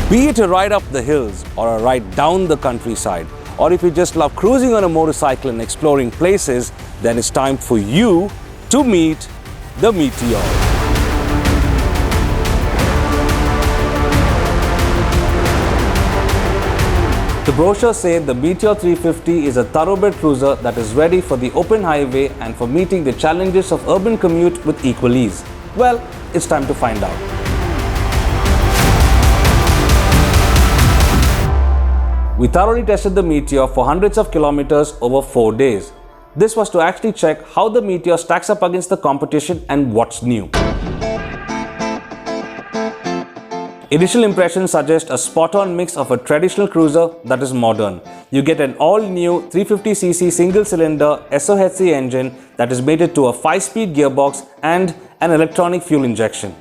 Be it a ride up the hills or a ride down the countryside, or if you just love cruising on a motorcycle and exploring places, then it's time for you to meet the Meteor. The brochure said the Meteor 350 is a thoroughbred cruiser that is ready for the open highway and for meeting the challenges of urban commute with equal ease. Well, it's time to find out. We thoroughly tested the Meteor for hundreds of kilometers over 4 days. This was to actually check how the Meteor stacks up against the competition and what's new. Initial impressions suggest a spot-on mix of a traditional cruiser that is modern. You get an all-new 350cc single-cylinder SOHC engine that is mated to a 5-speed gearbox and an electronic fuel injection.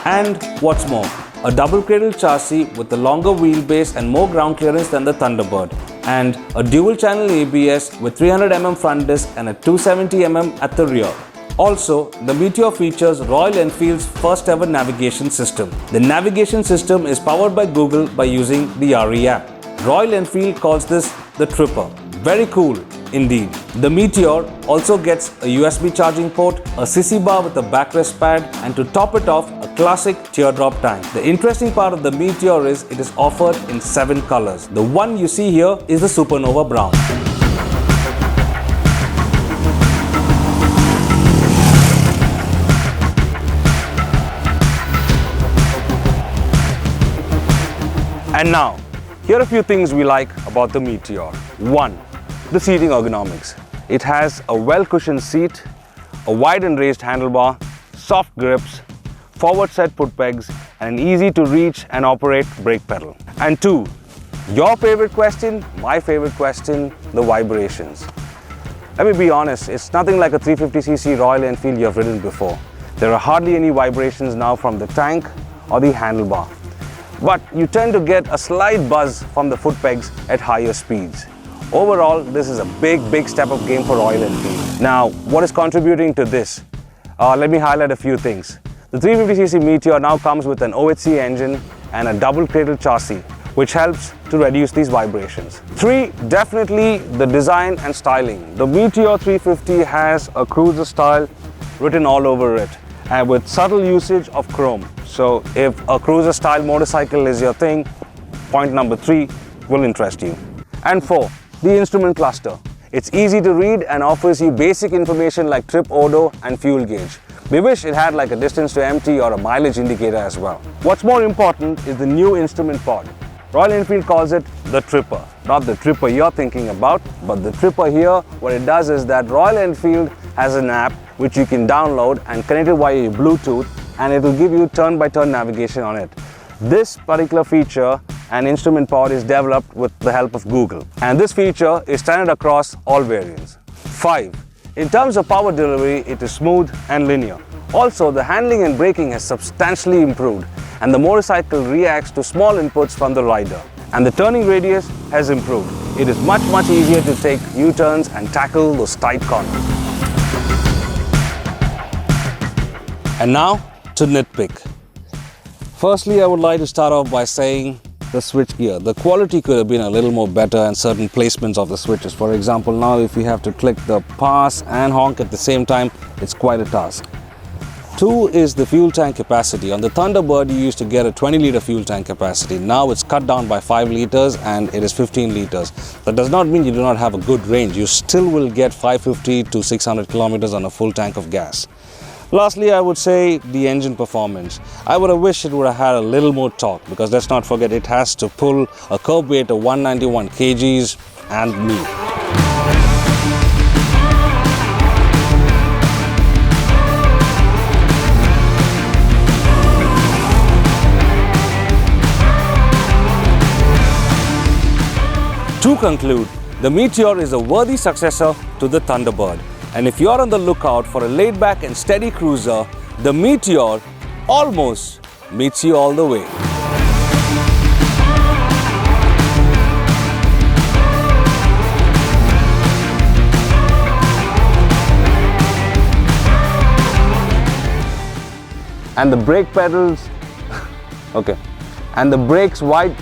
And what's more, a double cradle chassis with a longer wheelbase and more ground clearance than the Thunderbird, and a dual channel ABS with 300mm front disc and a 270mm at the rear. Also, the Meteor features Royal Enfield's first ever navigation system. The navigation system is powered by Google by using the RE app. Royal Enfield calls this the Tripper. Very cool indeed. The Meteor also gets a USB charging port, a sissy bar with a backrest pad, and to top it off, a classic teardrop tank. The interesting part of the Meteor is it is offered in 7 colors. The one you see here is the Supernova Brown. And now, here are a few things we like about the Meteor. 1. The seating ergonomics. It has a well-cushioned seat, a wide and raised handlebar, soft grips, forward set foot pegs, and an easy to reach and operate brake pedal. And 2, your favorite question, my favorite question, the vibrations. Let me be honest, it's nothing like a 350cc Royal Enfield you have ridden before. There are hardly any vibrations now from the tank or the handlebar. But you tend to get a slight buzz from the foot pegs at higher speeds. Overall, this is a big step up game for Royal Enfield. Now, what is contributing to this? Let me highlight a few things. The 350cc Meteor now comes with an OHC engine and a double cradle chassis, which helps to reduce these vibrations. 3, definitely the design and styling. The Meteor 350 has a cruiser style written all over it, and with subtle usage of chrome. So if a cruiser style motorcycle is your thing, point number 3 will interest you. And 4, the instrument cluster. It's easy to read and offers you basic information like trip odo and fuel gauge. We wish it had like a distance to empty or a mileage indicator as well. What's more important is the new instrument pod. Royal Enfield calls it the Tripper. Not the Tripper you're thinking about, but the Tripper here, what it does is that Royal Enfield has an app which you can download and connect it via Bluetooth, and it will give you turn-by-turn navigation on it. This particular feature and instrument pod is developed with the help of Google, and this feature is standard across all variants. 5. In terms of power delivery, it is smooth and linear. Also, the handling and braking has substantially improved, and the motorcycle reacts to small inputs from the rider. And the turning radius has improved. It is much easier to take U-turns and tackle those tight corners. And now to nitpick. Firstly, I would like to start off by saying the switch gear. The quality could have been a little more better and certain placements of the switches. For example, now if we have to click the pass and honk at the same time, it's quite a task. 2 is the fuel tank capacity. On the Thunderbird, you used to get a 20-litre fuel tank capacity. Now it's cut down by 5 litres and it is 15 litres. That does not mean you do not have a good range. You still will get 550 to 600 kilometers on a full tank of gas. Lastly, I would say the engine performance. I would have wished it would have had a little more torque, because let's not forget it has to pull a curb weight of 191 kgs and me. To conclude, the Meteor is a worthy successor to the Thunderbird. And if you're on the lookout for a laid-back and steady cruiser, the Meteor almost meets you all the way. And the brake pedals, okay, and the brakes wide